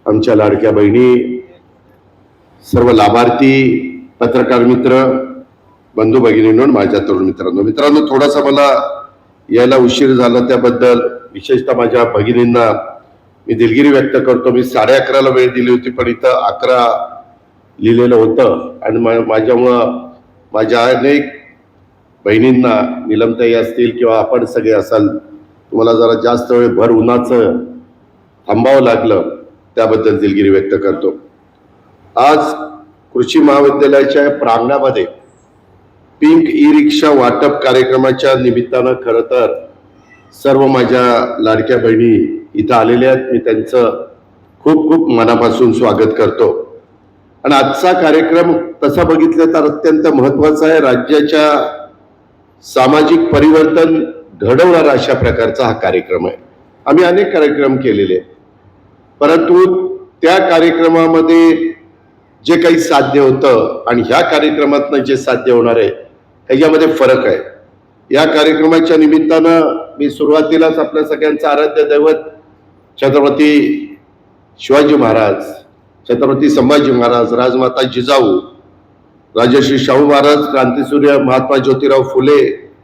आमच्या लाडक्या बहिणी, सर्व लाभार्थी, पत्रकार मित्र, बंधू भगिनींनो, माझ्या तरुण मित्रांनो, थोडासा मला यायला उशीर झाला त्याबद्दल विशेषतः माझ्या भगिनींना मी दिलगिरी व्यक्त करतो. मी 11:30ला वेळ दिली होती, पण इथं 11 लिहिलेलं होतं आणि माझ्यामुळं माझ्या अनेक बहिणींना, निलमताई असतील किंवा आपण सगळे असाल, तुम्हाला जरा जास्त वेळ भर उन्हाचं थांबावं लागलं, त्याबद्दल दिलगिरी व्यक्त करतो. आज कृषी महाविद्यालयाच्या प्रांगणामध्ये पिंक ई रिक्षा वाटप कार्यक्रमाच्या निमित्तानं खरं तर सर्व माझ्या लाडक्या बहिणी इथं आलेल्या आहेत. मी त्यांचं खूप खूप मनापासून स्वागत करतो. आणि आजचा कार्यक्रम तसा बघितलं तर अत्यंत महत्वाचा आहे. राज्याच्या सामाजिक परिवर्तन घडवणारा अशा प्रकारचा हा कार्यक्रम आहे. आम्ही अनेक कार्यक्रम केलेले, परंतु त्या कार्यक्रमामध्ये जे काही साध्य होतं आणि ह्या कार्यक्रमातनं जे साध्य होणार आहे त्याच्यामध्ये फरक आहे. या कार्यक्रमाच्या निमित्तानं मी सुरुवातीलाच आपल्या सगळ्यांचं आराध्य दैवत छत्रपती शिवाजी महाराज, छत्रपती संभाजी महाराज, राजमाता जिजाऊ, राजश्री शाहू महाराज, क्रांतीसूर्य महात्मा ज्योतिराव फुले,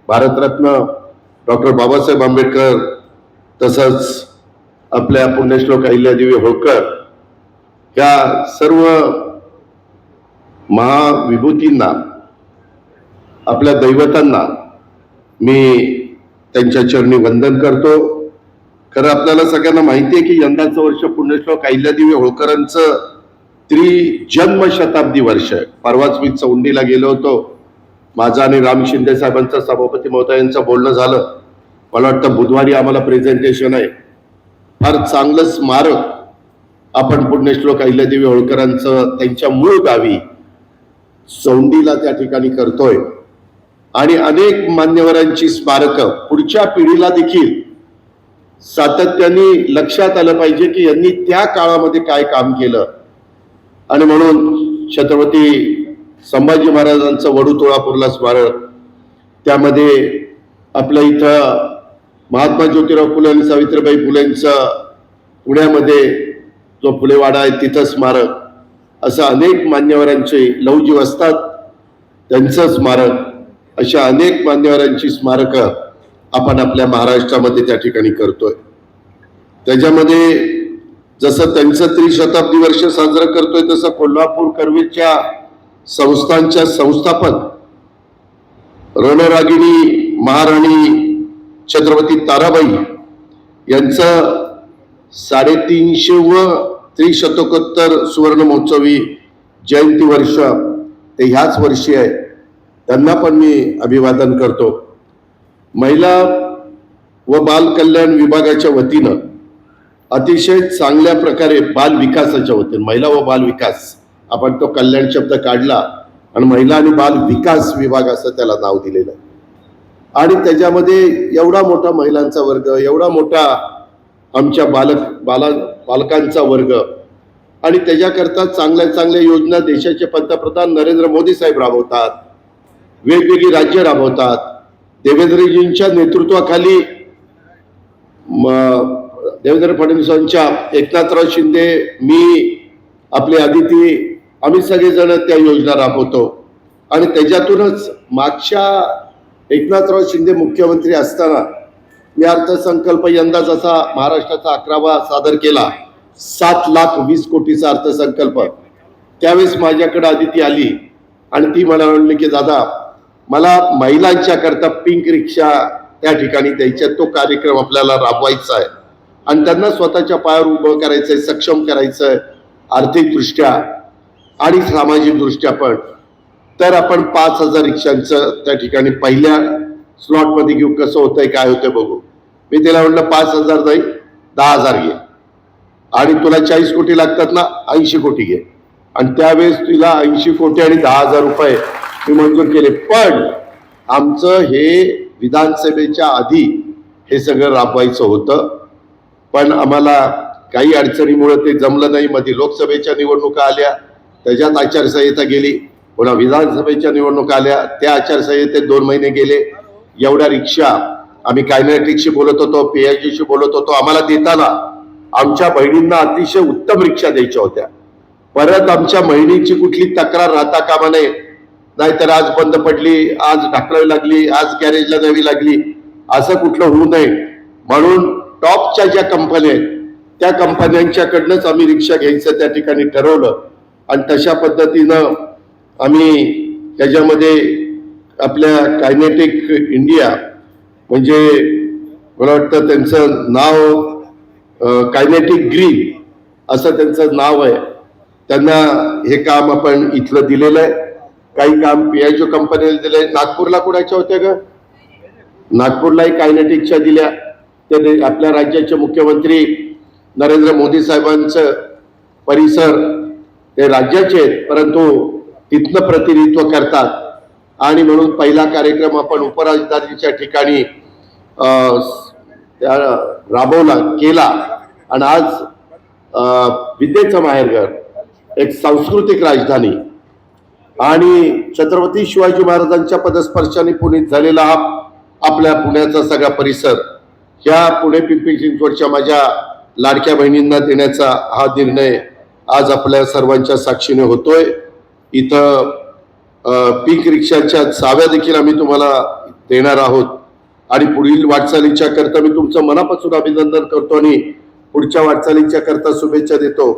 भारतरत्न डॉक्टर बाबासाहेब आंबेडकर, तसंच आपल्या पुण्यश्लोक अहिल्यादेवी होळकर, या सर्व महाविभूतींना, आपल्या दैवतांना मी त्यांच्या चरणी वंदन करतो. खरं आपल्याला सगळ्यांना माहिती आहे की यंदाचं वर्ष पुण्यश्लोक अहिल्यादेवी होळकरांचं त्रिजन्म शताब्दी वर्ष आहे. परवाच मी चौंडीला गेलो होतो. माझं आणि राम शिंदे साहेबांचं, सभापती महोदयांचं बोलणं झालं. मला वाटतं बुधवारी आम्हाला प्रेझेंटेशन आहे. फार चांगलं स्मारक आपण पुण्यश्लोक अहिल्यादेवी होळकरांचं त्यांच्या मूळ गावी चौंडीला त्या ठिकाणी करतोय. आणि अनेक मान्यवरांची स्मारकं पुढच्या पिढीला देखील सातत्याने लक्षात आलं पाहिजे की यांनी त्या काळामध्ये काय काम केलं. आणि म्हणून छत्रपती संभाजी महाराजांचं वडू तुळापूरला स्मारक, त्यामध्ये आपल्या इथं महात्मा ज्योतिराव फुले आणि सावित्रीबाई फुलेंचं पुण्यामध्ये जो फुलेवाडा आहे तिथं स्मारक, असं अनेक मान्यवरांचे, लहुजी असतात त्यांचं स्मारक, अशा अनेक मान्यवरांची स्मारकं आपण आपल्या महाराष्ट्रामध्ये त्या ठिकाणी करतोय. त्याच्यामध्ये जसं त्यांचं त्रिशताब्दी वर्ष साजरं करतोय तसं कोल्हापूर कर्वेच्या संस्थांच्या संस्थापक रणरागिणी महाराणी छत्रपती ताराबाई यांचं 350व त्रिशतकोत्तर सुवर्ण महोत्सवी जयंती वर्ष ते ह्याच वर्षी आहे. त्यांना पण मी अभिवादन करतो. महिला व बाल कल्याण विभागाच्या वतीनं अतिशय चांगल्या प्रकारे बाल विकासाच्या वतीनं, महिला व बाल विकास, आपण तो कल्याण शब्द काढला आणि महिला आणि बाल विकास विभाग असं त्याला नाव दिलेलं आहे. आणि त्याच्यामध्ये एवढा मोठा महिलांचा वर्ग, एवढा मोठा आमच्या बालकांचा वर्ग, आणि त्याच्याकरता चांगल्या चांगल्या योजना देशाचे पंतप्रधान नरेंद्र मोदी साहेब राबवतात, वेगवेगळी राज्य राबवतात. देवेंद्रजींच्या नेतृत्वाखाली देवेंद्र फडणवीसांच्या, एकनाथराव शिंदे, मी, आपले आदिती, आम्ही सगळेजण त्या योजना राबवतो. आणि त्याच्यातूनच मागच्या एकनाथराव शिंदे मुख्यमंत्री असताना मी अर्थसंकल्प यंदा जसा महाराष्ट्राचा 11वा सादर केला, 7,20,00,000 अर्थसंकल्प, त्यावेळेस माझ्याकडे आदिती आली आणि ती मला म्हणली की दादा, मला महिलांच्या करता पिंक रिक्षा त्या ठिकाणी द्यायच्या, तो कार्यक्रम आपल्याला राबवायचा आहे आणि त्यांना स्वतःच्या पायावर उभं करायचंय, सक्षम करायचंय आर्थिकदृष्ट्या आणि सामाजिक दृष्ट्या पण. तर आपण 5,000 रिक्षांचं त्या ठिकाणी पहिल्या स्लॉटमध्ये घेऊ, कसं होतंय काय होतंय बघू. मी तिला म्हटलं 5,000 नाही, 10,000 घे, आणि तुला 40 कोटी लागतात ना, 80 कोटी घे. आणि त्यावेळेस तिला 80 कोटी आणि 10,000 रुपये मी मंजूर केले. पण आमचं हे विधानसभेच्या आधी हे सगळं राबवायचं होतं, पण आम्हाला काही अडचणीमुळे ते जमलं नाही. मध्ये लोकसभेच्या निवडणुका आल्या, त्याच्यात आचारसंहिता गेली, पुन्हा विधानसभेच्या निवडणुका आल्या, त्या आचारसंहितेत 2 महिने गेले. एवढ्या रिक्षा आम्ही कायनेटिकशी बोलत होतो, पीएचडीशी बोलत होतो, आम्हाला देताना आमच्या बहिणींना अतिशय उत्तम रिक्षा द्यायच्या होत्या. परत आमच्या बहिणीची कुठली तक्रार राहता कामा नये, नाहीतर आज बंद पडली, आज ढकलावी लागली, आज गॅरेजला द्यावी लागली, असं कुठलं होऊ नये म्हणून टॉपच्या ज्या कंपन्या आहेत त्या कंपन्यांच्याकडनंच आम्ही रिक्षा घ्यायचं त्या ठिकाणी ठरवलं. आणि तशा पद्धतीनं आम्ही त्याच्यामध्ये आपल्या कायनेटिक इंडिया, म्हणजे मला वाटतं त्यांचं नाव कायनेटिक ग्रीन असं त्यांचं नाव आहे, त्यांना हे काम आपण इथलं दिलेलं आहे. काही काम पियाजो कंपनीला दिलंय. नागपूरला कुणाच्या होत्या का? नागपूरलाही कायनेटिकच्या दिल्या. ते आपल्या राज्याचे मुख्यमंत्री नरेंद्र मोदी साहेबांचं परिसर ते राज्याचे आहेत, परंतु तिथनं प्रतिनिधित्व करतात. आणि म्हणून पहिला कार्यक्रम आपण उपराजधानीच्या ठिकाणी राबवला केला. आणि आज विद्येचं माहेरघर, एक सांस्कृतिक राजधानी आणि छत्रपती शिवाजी महाराजांच्या पदस्पर्शाने पुनीत झालेला हा आपल्या पुण्याचा सगळा परिसर, ह्या पुणे पिंपरी चिंचवडच्या माझ्या लाडक्या बहिणींना देण्याचा हा निर्णय आज आपल्या सर्वांच्या साक्षीने होतोय. इथं पिंक रिक्षाच्या चाव्या देखील आम्ही तुम्हाला देणार आहोत. आणि पुढील वाटचालीच्या करता मी तुमचं मनापासून अभिनंदन करतो आणि पुढच्या वाटचालीच्या करता शुभेच्छा देतो.